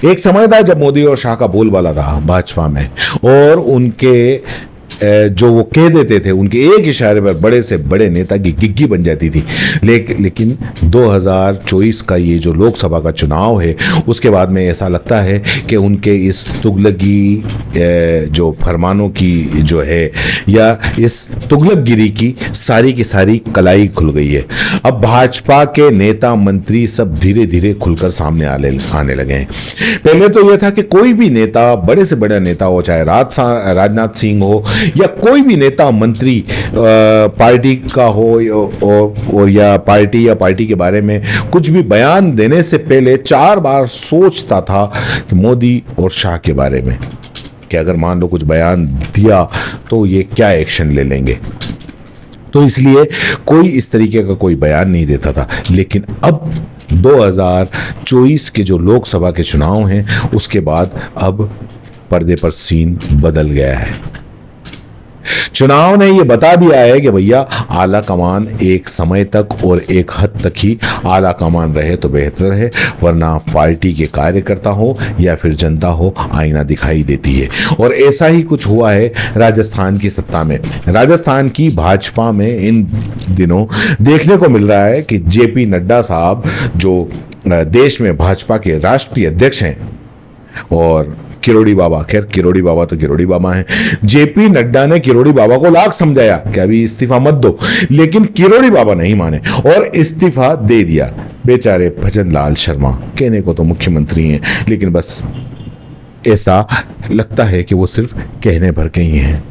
एक समय था जब मोदी और शाह का बोलबाला था भाजपा में, और उनके जो वो कह देते थे उनके एक इशारे पर बड़े से बड़े नेता की गिग्गी बन जाती थी। लेकिन 2024 का ये जो लोकसभा का चुनाव है उसके बाद में ऐसा लगता है कि उनके इस तुगलकी जो फरमानों की जो है या इस तुगलकगिरी की सारी कलाई खुल गई है। अब भाजपा के नेता मंत्री सब धीरे धीरे खुलकर सामने आने लगे हैं। पहले तो यह था कि कोई भी नेता, बड़े से बड़ा नेता हो, चाहे राजनाथ सिंह हो या कोई भी नेता मंत्री पार्टी का हो और या पार्टी के बारे में कुछ भी बयान देने से पहले 4 बार सोचता था कि मोदी और शाह के बारे में कि अगर मान लो कुछ बयान दिया तो ये क्या एक्शन ले लेंगे। तो इसलिए कोई इस तरीके का कोई बयान नहीं देता था। लेकिन अब 2024 के जो लोकसभा के चुनाव हैं उसके बाद अब पर्दे पर सीन बदल गया है। चुनाव ने ये बता दिया है कि भैया आला कमान एक समय तक और एक हद तक ही आला कमान रहे तो बेहतर है, वरना पार्टी के कार्यकर्ता हो या फिर जनता हो, आईना दिखाई देती है। और ऐसा ही कुछ हुआ है राजस्थान की सत्ता में। राजस्थान की भाजपा में इन दिनों देखने को मिल रहा है कि जेपी नड्डा साहब जो देश में भाजपा के राष्ट्रीय अध्यक्ष हैं, और किरोड़ी बाबा, खैर किरोड़ी बाबा तो किरोड़ी बाबा हैं, जेपी नड्डा ने किरोड़ी बाबा को लाख समझाया कि अभी इस्तीफा मत दो, लेकिन किरोड़ी बाबा नहीं माने और इस्तीफा दे दिया। बेचारे भजन लाल शर्मा, कहने को तो मुख्यमंत्री हैं लेकिन बस ऐसा लगता है कि वो सिर्फ कहने भर के ही हैं।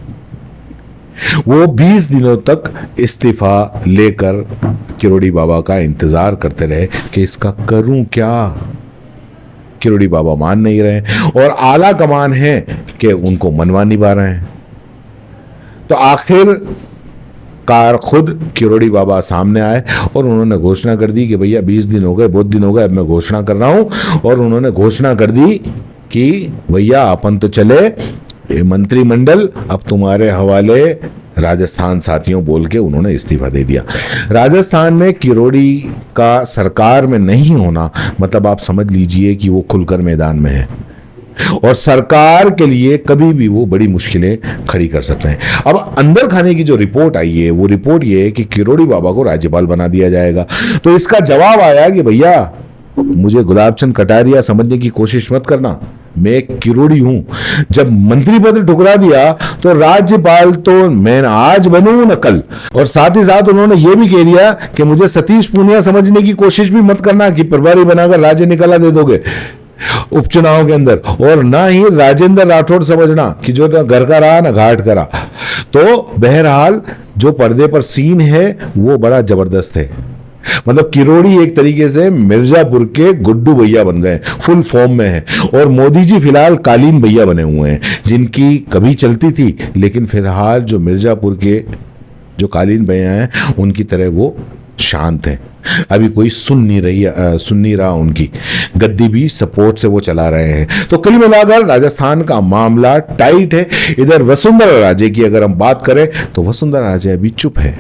वो 20 दिनों तक इस्तीफा लेकर किरोड़ी बाबा का इंतजार करते रहे कि इसका करूं क्या। किरोड़ी बाबा मान नहीं रहे और आला कमान है कि उनको मनवा नहीं पा रहे हैं। तो आखिर कार खुद किरोड़ी बाबा सामने आए और उन्होंने घोषणा कर दी कि भैया 20 दिन हो गए, बहुत दिन हो गए, अब मैं घोषणा कर रहा हूं। और उन्होंने घोषणा कर दी कि भैया अपन तो चले, ये मंत्रिमंडल अब तुम्हारे हवाले, राजस्थान साथियों बोल के उन्होंने इस्तीफा दे दिया। राजस्थान में किरोड़ी का सरकार में नहीं होना मतलब आप समझ लीजिए कि वो खुलकर मैदान में है और सरकार के लिए कभी भी वो बड़ी मुश्किलें खड़ी कर सकते हैं। अब अंदर खाने की जो रिपोर्ट आई है वो रिपोर्ट ये है कि किरोड़ी बाबा को राज्यपाल बना दिया जाएगा। तो इसका जवाब आया कि भैया मुझे गुलाबचंद कटारिया समझने की कोशिश मत करना, मैं एक किरोड़ी हूं। जब मंत्री पद ठुकरा दिया तो राज्यपाल तो मैं आज बनूं न कल। और साथ ही साथ उन्होंने ये भी कह दिया कि मुझे सतीश पूनिया समझने की कोशिश भी मत करना कि प्रभारी बनाकर राज्य निकाला दे दोगे उपचुनाव के अंदर, और ना ही राजेंद्र राठौड़ समझना कि जो ना घर का रहा ना घाट करा। तो बहरहाल जो पर्दे पर सीन है वो बड़ा जबरदस्त है। मतलब किरोड़ी एक तरीके से मिर्जापुर के गुड्डू भैया बन गए, फुल फॉर्म में है। और मोदी जी फिलहाल कालीन भैया बने हुए हैं, जिनकी कभी चलती थी लेकिन फिलहाल जो मिर्जापुर के जो कालीन भैया हैं उनकी तरह वो शांत हैं। अभी कोई सुन नहीं रहा, उनकी गद्दी भी सपोर्ट से वो चला रहे हैं। तो कुल मिलाकर राजस्थान का मामला टाइट है। इधर वसुंधरा राजे की अगर हम बात करें तो वसुंधरा राजे अभी चुप है।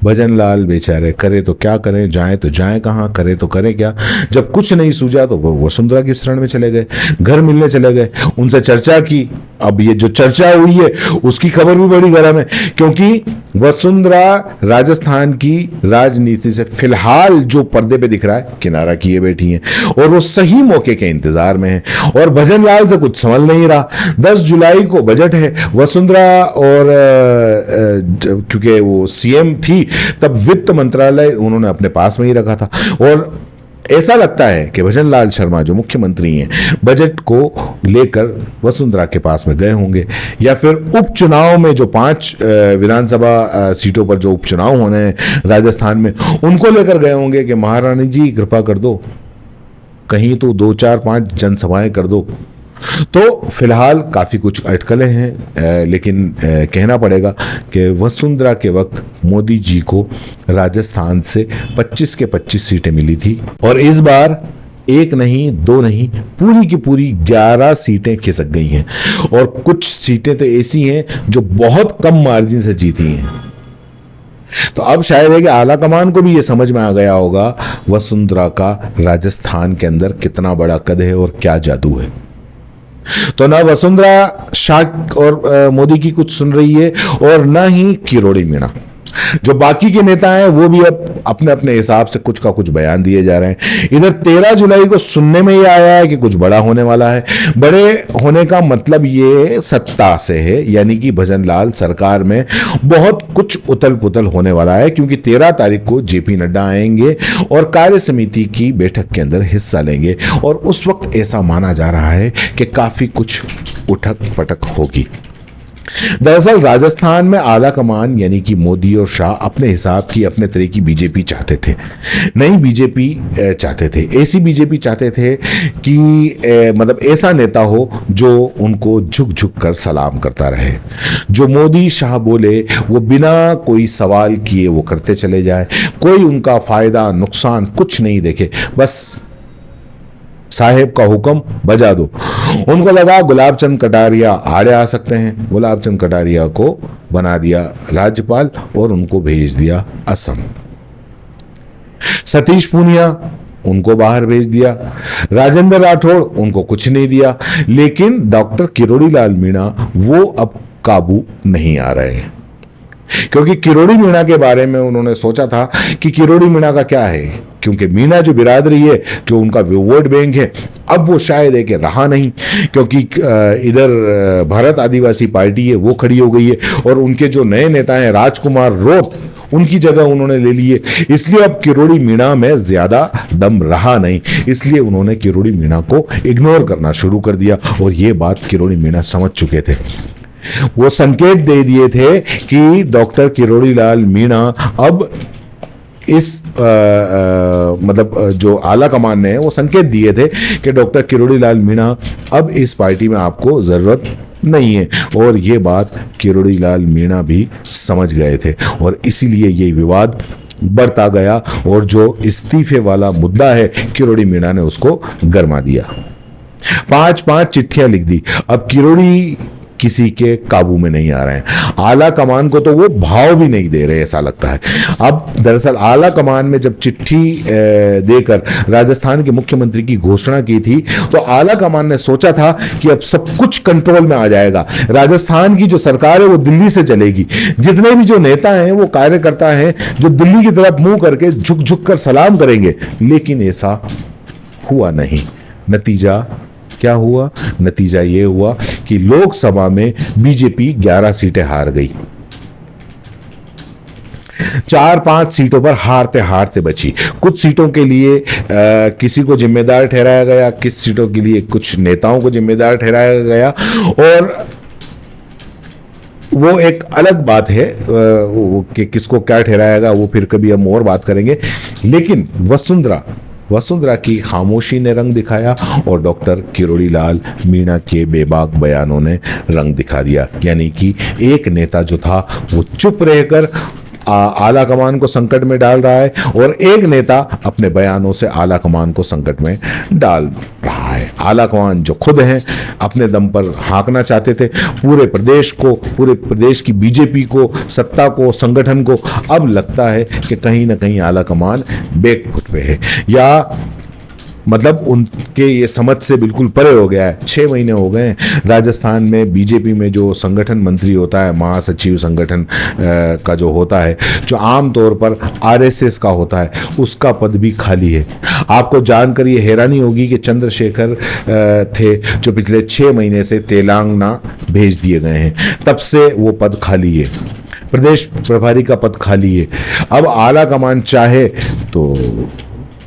भजन लाल बेचारे करे तो क्या करें, जाए तो जाए कहाँ, करे तो करे क्या। जब कुछ नहीं सूझा तो वो वसुंधरा की शरण में चले गए, घर मिलने चले गए, उनसे चर्चा की। अब ये जो चर्चा हुई है उसकी खबर भी बड़ी गर्म है, क्योंकि वसुंधरा राजस्थान की राजनीति से फिलहाल जो पर्दे पे दिख रहा है किनारा किए बैठी हैं और वो सही मौके के इंतजार में है। और भजन लाल से कुछ समझ नहीं रहा। 10 जुलाई को बजट है। वसुंधरा और क्योंकि वो सीएम थी तब वित्त मंत्रालय उन्होंने अपने पास में ही रखा था, और ऐसा लगता है कि भजन लाल शर्मा जो मुख्यमंत्री हैं बजट को लेकर वसुंधरा के पास में गए होंगे, या फिर उपचुनाव में जो 5 विधानसभा सीटों पर जो उपचुनाव होने हैं राजस्थान में उनको लेकर गए होंगे कि महारानी जी कृपा कर दो, कहीं तो 2, 4, 5 जनसभाएं कर दो। तो फिलहाल काफ़ी कुछ अटकलें हैं, लेकिन कहना पड़ेगा कि वसुंधरा के वक्त मोदी जी को राजस्थान से 25 के 25 सीटें मिली थी और इस बार 1 नहीं 2 नहीं पूरी की पूरी 11 सीटें खिसक गई हैं। और कुछ सीटें तो ऐसी हैं जो बहुत कम मार्जिन से जीती हैं। तो अब शायद है कि आला कमान को भी ये समझ में आ गया होगा वसुंधरा का राजस्थान के अंदर कितना बड़ा कद है और क्या जादू है। तो ना वसुंधरा शाह और मोदी की कुछ सुन रही है और ना ही किरोड़ी मीणा। जो बाकी के नेता हैं वो भी अब अपने अपने हिसाब से कुछ का कुछ बयान दिए जा रहे हैं। इधर 13 जुलाई को सुनने में ये आया है कि कुछ बड़ा होने वाला है। बड़े होने का मतलब ये सत्ता से है, यानी कि भजनलाल सरकार में बहुत कुछ उथल पुथल होने वाला है, क्योंकि 13 तारीख को जेपी नड्डा आएंगे और कार्य समिति की बैठक के अंदर हिस्सा लेंगे और उस वक्त ऐसा माना जा रहा है कि काफी कुछ उठक पटक होगी। दरअसल राजस्थान में आला कमान यानी कि मोदी और शाह अपने हिसाब की अपने तरह की बीजेपी चाहते थे, नई बीजेपी चाहते थे, ऐसी बीजेपी चाहते थे कि मतलब ऐसा नेता हो जो उनको झुक झुक कर सलाम करता रहे, जो मोदी शाह बोले वो बिना कोई सवाल किए वो करते चले जाए, कोई उनका फायदा नुकसान कुछ नहीं देखे, बस साहेब का हुक्म बजा दो। उनको लगा गुलाब चंद कटारिया आड़े आ सकते हैं, गुलाब चंद कटारिया को बना दिया राज्यपाल और उनको भेज दिया असम। सतीश पूनिया उनको बाहर भेज दिया, राजेंद्र राठौड़ उनको कुछ नहीं दिया, लेकिन डॉक्टर किरोड़ी लाल मीणा वो अब काबू नहीं आ रहे हैं, क्योंकि किरोड़ी मीणा के बारे में उन्होंने सोचा था कि किरोड़ी मीणा का क्या है, क्योंकि मीणा जो बिरादरी है, जो उनका वोट बैंक है, अब वो शायद है कि रहा नहीं, क्योंकि इधर भारत आदिवासी पार्टी है वो खड़ी हो गई है और उनके जो नए नेता हैं राजकुमार रोत, उनकी जगह उन्होंने ले ली है। इसलिए अब किरोड़ी मीणा में ज्यादा दम रहा नहीं, इसलिए उन्होंने किरोड़ी मीणा को इग्नोर करना शुरू कर दिया और ये बात किरोड़ी मीणा समझ चुके थे। वो संकेत दे दिए थे कि डॉक्टर किरोड़ी लाल मीणा अब इस मतलब जो आला कमान ने वो संकेत दिए थे कि डॉक्टर किरोड़ी लाल मीणा अब इस पार्टी में आपको जरूरत नहीं है, और ये बात किरोड़ी लाल मीणा भी समझ गए थे और इसीलिए ये विवाद बढ़ता गया और जो इस्तीफे वाला मुद्दा है किरोड़ी मीणा ने उसको गरमा दिया। 5-5 चिट्ठियां लिख दी। अब किरोड़ी किसी के काबू में नहीं आ रहे हैं, आला कमान को तो वो भाव भी नहीं दे रहे ऐसा लगता है। अब दरअसल आला कमान में जब चिट्ठी देकर राजस्थान के मुख्यमंत्री की घोषणा की थी तो आला कमान ने सोचा था कि अब सब कुछ कंट्रोल में आ जाएगा, राजस्थान की जो सरकार है वो दिल्ली से चलेगी, जितने भी जो नेता हैं वो कार्यकर्ता हैं जो दिल्ली की तरफ मुंह करके झुक झुक कर सलाम करेंगे, लेकिन ऐसा हुआ नहीं। नतीजा क्या हुआ? नतीजा ये हुआ कि लोकसभा में बीजेपी 11 सीटें हार गई, 4-5 सीटों पर हारते हारते बची। कुछ सीटों के लिए किसी को जिम्मेदार ठहराया गया, किस सीटों के लिए कुछ नेताओं को जिम्मेदार ठहराया गया, और वो एक अलग बात है कि किसको क्या ठहराएगा, वो फिर कभी हम और बात करेंगे। लेकिन वसुंधरा की खामोशी ने रंग दिखाया और डॉक्टर किरोड़ी लाल मीणा के बेबाक बयानों ने रंग दिखा दिया, यानी कि एक नेता जो था वो चुप रहकर आला कमान को संकट में डाल रहा है और एक नेता अपने बयानों से आला कमान को संकट में डाल रहा है। आला कमान जो खुद हैं अपने दम पर हाँकना चाहते थे पूरे प्रदेश की बीजेपी को, सत्ता को, संगठन को, अब लगता है कि कहीं ना कहीं आला कमान बैकफुट पे है, या मतलब उनके ये समझ से बिल्कुल परे हो गया है। 6 महीने हो गए हैं राजस्थान में बीजेपी में जो संगठन मंत्री होता है, महासचिव संगठन का जो होता है, जो आमतौर पर आरएसएस का होता है, उसका पद भी खाली है। आपको जानकर ये हैरानी होगी कि चंद्रशेखर थे जो पिछले 6 महीने से तेलंगाना भेज दिए गए हैं, तब से वो पद खाली है, प्रदेश प्रभारी का पद खाली है। अब आला कमान चाहे तो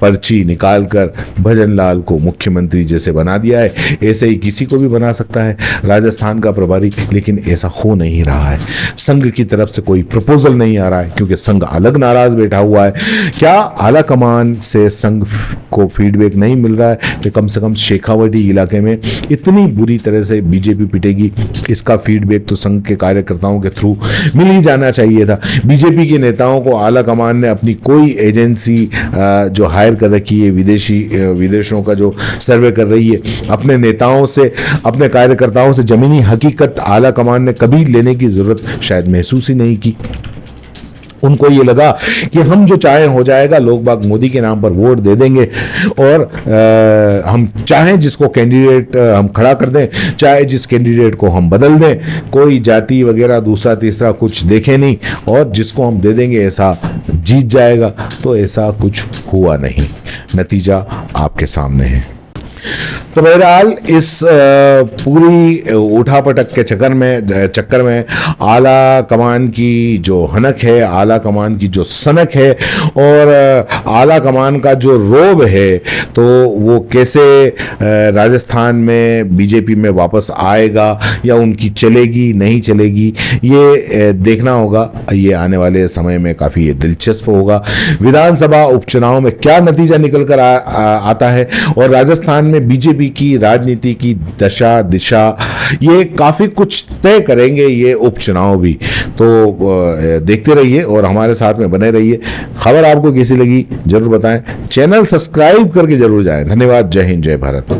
पर्ची निकालकर भजनलाल को मुख्यमंत्री जैसे बना दिया है, ऐसे ही किसी को भी बना सकता है राजस्थान का प्रभारी, लेकिन ऐसा हो नहीं रहा है। संघ की तरफ से कोई प्रपोजल नहीं आ रहा है क्योंकि संघ अलग नाराज बैठा हुआ है। क्या आला कमान से संघ को फीडबैक नहीं मिल रहा है कि कम से कम शेखावटी इलाके में इतनी बुरी तरह से बीजेपी पिटेगी, इसका फीडबैक तो संघ के कार्यकर्ताओं के थ्रू मिल ही जाना चाहिए था। बीजेपी के नेताओं को आला कमान ने अपनी कोई एजेंसी जो हायर कर रखी है, विदेशों का जो सर्वे कर रही है, अपने नेताओं से, अपने कार्यकर्ताओं से जमीनी हकीकत आला कमान ने कभी लेने की जरूरत शायद महसूस ही नहीं की। उनको ये लगा कि हम जो चाहे हो जाएगा, लोग बाग मोदी के नाम पर वोट दे देंगे और हम चाहें जिसको कैंडिडेट हम खड़ा कर दें, चाहे जिस कैंडिडेट को हम बदल दें, कोई जाति वगैरह दूसरा तीसरा कुछ देखे नहीं, और जिसको हम दे देंगे ऐसा जीत जाएगा। तो ऐसा कुछ हुआ नहीं, नतीजा आपके सामने है। तो बहरहाल इस पूरी उठापटक के चक्कर में आला कमान की जो हनक है, आला कमान की जो सनक है और आला कमान का जो रोब है, तो वो कैसे राजस्थान में बीजेपी में वापस आएगा या उनकी चलेगी नहीं चलेगी, ये देखना होगा। ये आने वाले समय में काफ़ी ये दिलचस्प होगा। विधानसभा उपचुनाव में क्या नतीजा निकल कर आता है और राजस्थान में बीजेपी की राजनीति की दशा दिशा, ये काफी कुछ तय करेंगे ये उपचुनाव भी। तो देखते रहिए और हमारे साथ में बने रहिए। खबर आपको कैसी लगी जरूर बताएं, चैनल सब्सक्राइब करके जरूर जाएं। धन्यवाद। जय हिंद, जय भारत।